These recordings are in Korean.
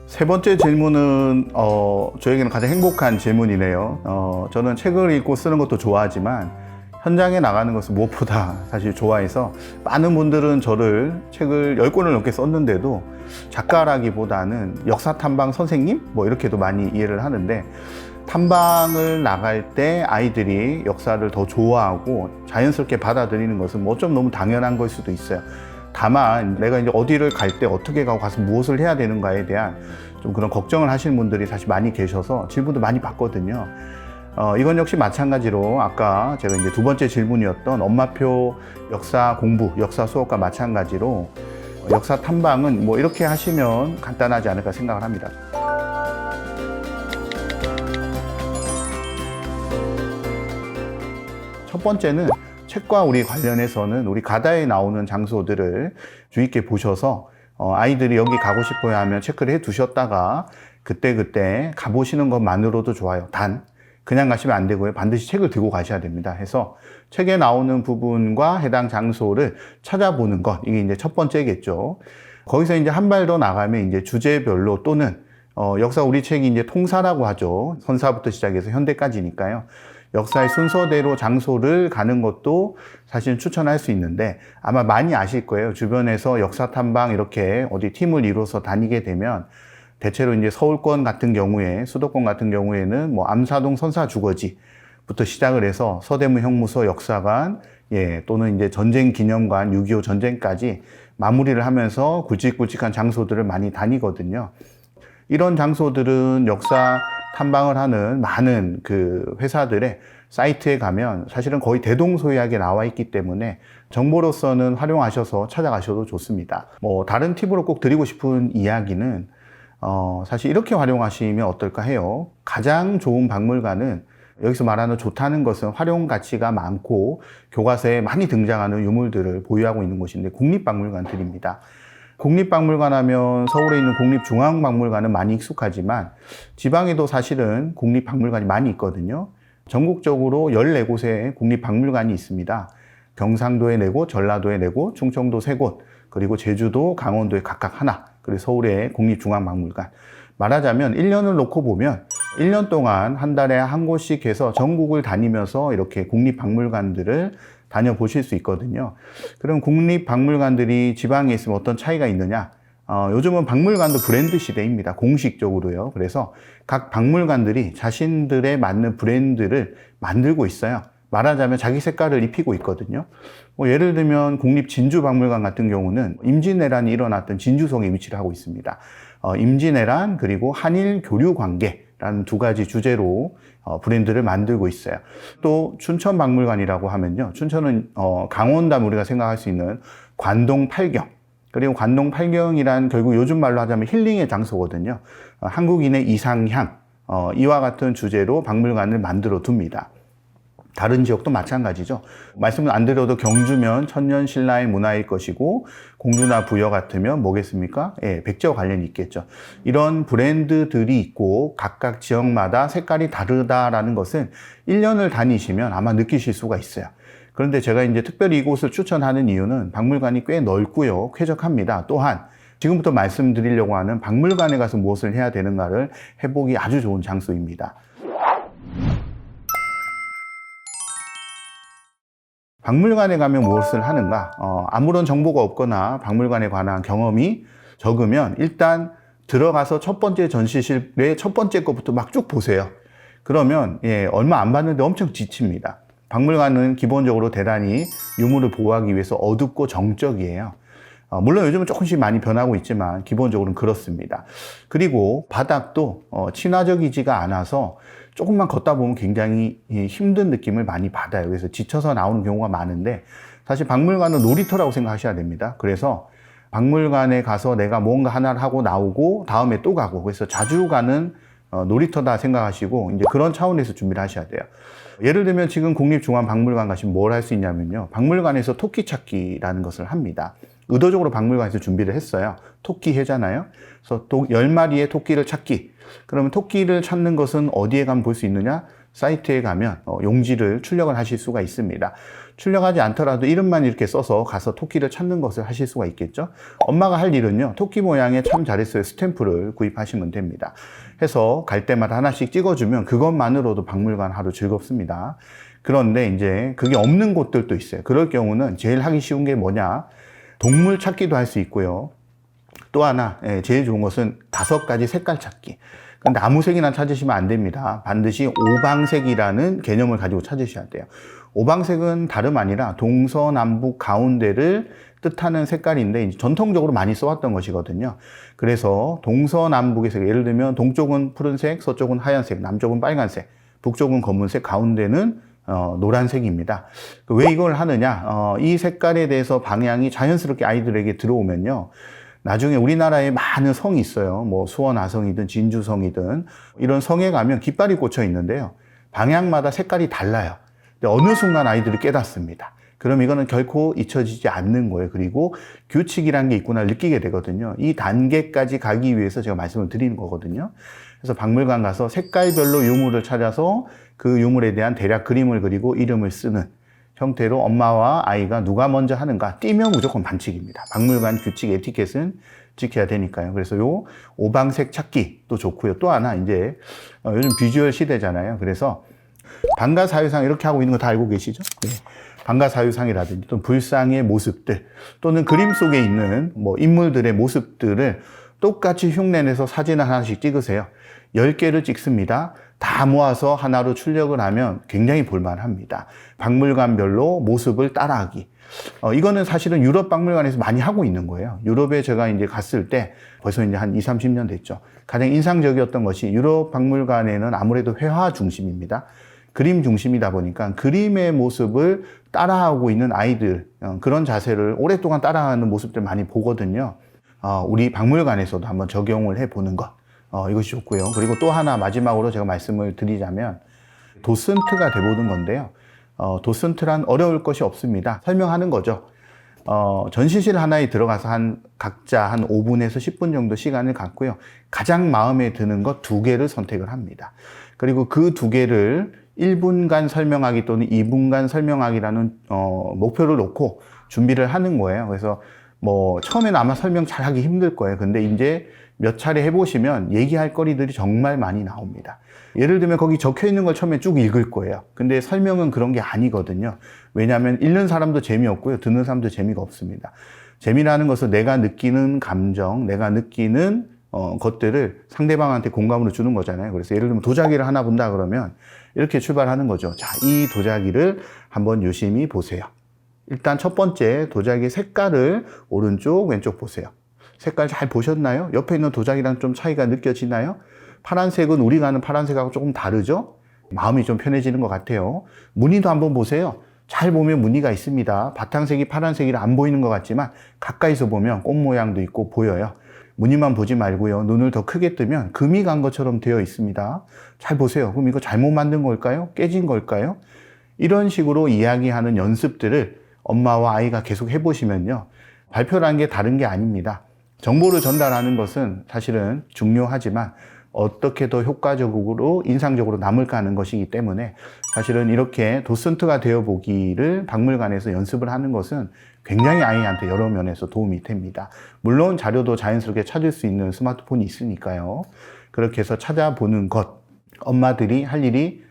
세 번째 질문은 저에게는 가장 행복한 질문이네요. 저는 책을 읽고 쓰는 것도 좋아하지만 현장에 나가는 것을 무엇보다 사실 좋아해서 많은 분들은 저를 책을 10권을 넘게 썼는데도 작가라기보다는 역사 탐방 선생님? 뭐 이렇게도 많이 이해를 하는데, 탐방을 나갈 때 아이들이 역사를 더 좋아하고 자연스럽게 받아들이는 것은 뭐 좀 너무 당연한 걸 수도 있어요. 다만 내가 이제 어디를 갈 때 어떻게 가고 가서 무엇을 해야 되는가에 대한 좀 그런 걱정을 하시는 분들이 사실 많이 계셔서 질문도 많이 받거든요. 이건 역시 마찬가지로 아까 제가 이제 두 번째 질문이었던 엄마표 역사 공부, 역사 수업과 마찬가지로 역사 탐방은 뭐 이렇게 하시면 간단하지 않을까 생각을 합니다. 첫 번째는 책과 우리 관련해서는 우리 가다에 나오는 장소들을 주의 있게 보셔서 아이들이 여기 가고 싶어야 하면 체크를 해 두셨다가 그때그때 가보시는 것만으로도 좋아요. 단 그냥 가시면 안 되고요. 반드시 책을 들고 가셔야 됩니다. 해서 책에 나오는 부분과 해당 장소를 찾아보는 것, 이게 이제 첫 번째겠죠. 거기서 이제 한 발 더 나가면 이제 주제별로 또는 역사 우리 책이 이제 통사라고 하죠. 선사부터 시작해서 현대까지니까요. 역사의 순서대로 장소를 가는 것도 사실 추천할 수 있는데, 아마 많이 아실 거예요. 주변에서 역사 탐방 이렇게 어디 팀을 이뤄서 다니게 되면 대체로 이제 서울권 같은 경우에, 수도권 같은 경우에는 뭐 암사동 선사주거지부터 시작을 해서 서대문 형무소 역사관, 또는 이제 전쟁기념관 6.25 전쟁까지 마무리를 하면서 굵직굵직한 장소들을 많이 다니거든요. 이런 장소들은 역사 탐방을 하는 많은 그 회사들의 사이트에 가면 사실은 거의 대동소이하게 나와 있기 때문에 정보로서는 활용하셔서 찾아가셔도 좋습니다. 뭐 다른 팁으로 꼭 드리고 싶은 이야기는 사실 이렇게 활용하시면 어떨까 해요. 가장 좋은 박물관은, 여기서 말하는 좋다는 것은 활용 가치가 많고 교과서에 많이 등장하는 유물들을 보유하고 있는 곳인데, 국립박물관들입니다. 국립박물관 하면 서울에 있는 국립중앙박물관은 많이 익숙하지만 지방에도 사실은 국립박물관이 많이 있거든요. 전국적으로 14곳의 국립박물관이 있습니다. 경상도에 4곳, 전라도에 4곳, 충청도 3곳, 그리고 제주도, 강원도에 각각 하나, 그리고 서울에 국립중앙박물관. 말하자면 1년을 놓고 보면 1년 동안 한 달에 한 곳씩 해서 전국을 다니면서 이렇게 국립박물관들을 다녀보실 수 있거든요. 그럼 국립박물관들이 지방에 있으면 어떤 차이가 있느냐? 요즘은 박물관도 브랜드 시대입니다. 공식적으로요. 그래서 각 박물관들이 자신들에 맞는 브랜드를 만들고 있어요. 말하자면 자기 색깔을 입히고 있거든요. 뭐 예를 들면 국립진주박물관 같은 경우는 임진왜란이 일어났던 진주성에 위치를 하고 있습니다. 임진왜란 그리고 한일 교류 관계라는 두 가지 주제로 브랜드를 만들고 있어요. 또 춘천박물관이라고 하면요, 춘천은 강원도면 우리가 생각할 수 있는 관동 팔경, 그리고 관동 팔경이란 결국 요즘 말로 하자면 힐링의 장소거든요. 한국인의 이상향, 이와 같은 주제로 박물관을 만들어 둡니다. 다른 지역도 마찬가지죠. 말씀을 안 드려도 경주면 천년신라의 문화일 것이고, 공주나 부여 같으면 뭐겠습니까? 백제와 관련이 있겠죠. 이런 브랜드들이 있고 각각 지역마다 색깔이 다르다라는 것은 1년을 다니시면 아마 느끼실 수가 있어요. 그런데 제가 이제 특별히 이곳을 추천하는 이유는 박물관이 꽤 넓고요, 쾌적합니다. 또한 지금부터 말씀드리려고 하는 박물관에 가서 무엇을 해야 되는가를 해보기 아주 좋은 장소입니다. 박물관에 가면 무엇을 하는가? 아무런 정보가 없거나 박물관에 관한 경험이 적으면 일단 들어가서 첫 번째 전시실의 첫 번째 것부터 막 쭉 보세요. 그러면 얼마 안 봤는데 엄청 지칩니다. 박물관은 기본적으로 대단히 유물을 보호하기 위해서 어둡고 정적이에요. 물론 요즘은 조금씩 많이 변하고 있지만 기본적으로는 그렇습니다. 그리고 바닥도 친화적이지가 않아서 조금만 걷다 보면 굉장히 힘든 느낌을 많이 받아요. 그래서 지쳐서 나오는 경우가 많은데, 사실 박물관은 놀이터라고 생각하셔야 됩니다. 그래서 박물관에 가서 내가 뭔가 하나를 하고 나오고 다음에 또 가고, 그래서 자주 가는 놀이터다 생각하시고 이제 그런 차원에서 준비를 하셔야 돼요. 예를 들면 지금 국립중앙박물관 가시면 뭘 할 수 있냐면요, 박물관에서 토끼 찾기라는 것을 합니다. 의도적으로 박물관에서 준비를 했어요. 토끼 해잖아요. 그래서 10마리의 토끼를 찾기. 그러면 토끼를 찾는 것은 어디에 가면 볼 수 있느냐? 사이트에 가면 용지를 출력을 하실 수가 있습니다. 출력하지 않더라도 이름만 이렇게 써서 가서 토끼를 찾는 것을 하실 수가 있겠죠. 엄마가 할 일은요, 토끼 모양의 참 잘했어요 스탬프를 구입하시면 됩니다. 해서 갈 때마다 하나씩 찍어주면 그것만으로도 박물관 하루 즐겁습니다. 그런데 이제 그게 없는 곳들도 있어요. 그럴 경우는 제일 하기 쉬운 게 뭐냐, 동물 찾기도 할 수 있고요. 또 하나 제일 좋은 것은 5가지 색깔 찾기. 근데 아무 색이나 찾으시면 안 됩니다. 반드시 오방색이라는 개념을 가지고 찾으셔야 돼요. 오방색은 다름 아니라 동서남북 가운데를 뜻하는 색깔인데 전통적으로 많이 써왔던 것이거든요. 그래서 동서남북의 색, 예를 들면 동쪽은 푸른색, 서쪽은 하얀색, 남쪽은 빨간색, 북쪽은 검은색, 가운데는 노란색입니다. 왜 이걸 하느냐? 이 색깔에 대해서 방향이 자연스럽게 아이들에게 들어오면요, 나중에 우리나라에 많은 성이 있어요. 뭐 수원아성이든 진주성이든 이런 성에 가면 깃발이 꽂혀 있는데요, 방향마다 색깔이 달라요. 근데 어느 순간 아이들이 깨닫습니다. 그럼 이거는 결코 잊혀지지 않는 거예요. 그리고 규칙이라는 게 있구나 느끼게 되거든요. 이 단계까지 가기 위해서 제가 말씀을 드리는 거거든요. 그래서 박물관 가서 색깔별로 유물을 찾아서 그 유물에 대한 대략 그림을 그리고 이름을 쓰는 형태로 엄마와 아이가 누가 먼저 하는가, 띄면 무조건 반칙입니다. 박물관 규칙 에티켓은 지켜야 되니까요. 그래서 요 오방색 찾기도 좋고요. 또 하나 이제 요즘 비주얼 시대잖아요. 그래서 방가사유상 이렇게 하고 있는 거 다 알고 계시죠? 네. 방가사유상이라든지 또 불상의 모습들 또는 그림 속에 있는 뭐 인물들의 모습들을 똑같이 흉내내서 사진 하나씩 찍으세요. 10개를 찍습니다. 다 모아서 하나로 출력을 하면 굉장히 볼만합니다. 박물관별로 모습을 따라하기. 이거는 사실은 유럽 박물관에서 많이 하고 있는 거예요. 유럽에 제가 이제 갔을 때 벌써 이제 한 20, 30년 됐죠. 가장 인상적이었던 것이 유럽 박물관에는 아무래도 회화 중심입니다. 그림 중심이다 보니까 그림의 모습을 따라하고 있는 아이들, 그런 자세를 오랫동안 따라하는 모습들 많이 보거든요. 우리 박물관에서도 한번 적용을 해보는 것, 이것이 좋고요. 그리고 또 하나 마지막으로 제가 말씀을 드리자면 도슨트가 돼보는 건데요. 도슨트란 어려울 것이 없습니다. 설명하는 거죠. 전시실 하나에 들어가서 각자 한 5분에서 10분 정도 시간을 갖고요. 가장 마음에 드는 것 2개를 선택을 합니다. 그리고 그 2개를 1분간 설명하기 또는 2분간 설명하기라는 목표를 놓고 준비를 하는 거예요. 그래서 뭐 처음에는 아마 설명 잘 하기 힘들 거예요. 근데 이제 몇 차례 해보시면 얘기할 거리들이 정말 많이 나옵니다. 예를 들면 거기 적혀 있는 걸 처음에 쭉 읽을 거예요. 근데 설명은 그런 게 아니거든요. 왜냐하면 읽는 사람도 재미없고요, 듣는 사람도 재미가 없습니다. 재미라는 것은 내가 느끼는 감정, 내가 느끼는 것들을 상대방한테 공감으로 주는 거잖아요. 그래서 예를 들면 도자기를 하나 본다 그러면 이렇게 출발하는 거죠. 자, 이 도자기를 한번 유심히 보세요. 일단 첫 번째 도자기 색깔을 오른쪽 왼쪽 보세요. 색깔 잘 보셨나요? 옆에 있는 도자기랑 좀 차이가 느껴지나요? 파란색은 우리가 아는 파란색하고 조금 다르죠? 마음이 좀 편해지는 것 같아요. 무늬도 한번 보세요. 잘 보면 무늬가 있습니다. 바탕색이 파란색이라 안 보이는 것 같지만 가까이서 보면 꽃 모양도 있고 보여요. 무늬만 보지 말고요, 눈을 더 크게 뜨면 금이 간 것처럼 되어 있습니다. 잘 보세요. 그럼 이거 잘못 만든 걸까요? 깨진 걸까요? 이런 식으로 이야기하는 연습들을 엄마와 아이가 계속 해보시면요, 발표라는 게 다른 게 아닙니다. 정보를 전달하는 것은 사실은 중요하지만 어떻게 더 효과적으로 인상적으로 남을까 하는 것이기 때문에 사실은 이렇게 도슨트가 되어보기를 박물관에서 연습을 하는 것은 굉장히 아이한테 여러 면에서 도움이 됩니다. 물론 자료도 자연스럽게 찾을 수 있는 스마트폰이 있으니까요. 그렇게 해서 찾아보는 것, 엄마들이 할 일이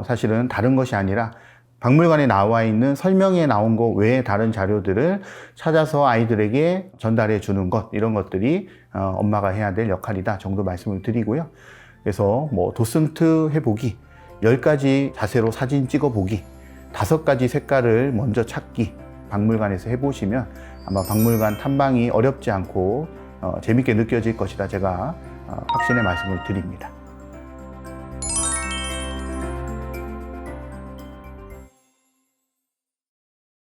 사실은 다른 것이 아니라 박물관에 나와 있는 설명에 나온 것 외에 다른 자료들을 찾아서 아이들에게 전달해 주는 것, 이런 것들이 엄마가 해야 될 역할이다 정도 말씀을 드리고요. 그래서 뭐 도슨트 해보기, 10가지 자세로 사진 찍어보기, 5가지 색깔을 먼저 찾기, 박물관에서 해보시면 아마 박물관 탐방이 어렵지 않고 재밌게 느껴질 것이다, 제가 확신의 말씀을 드립니다.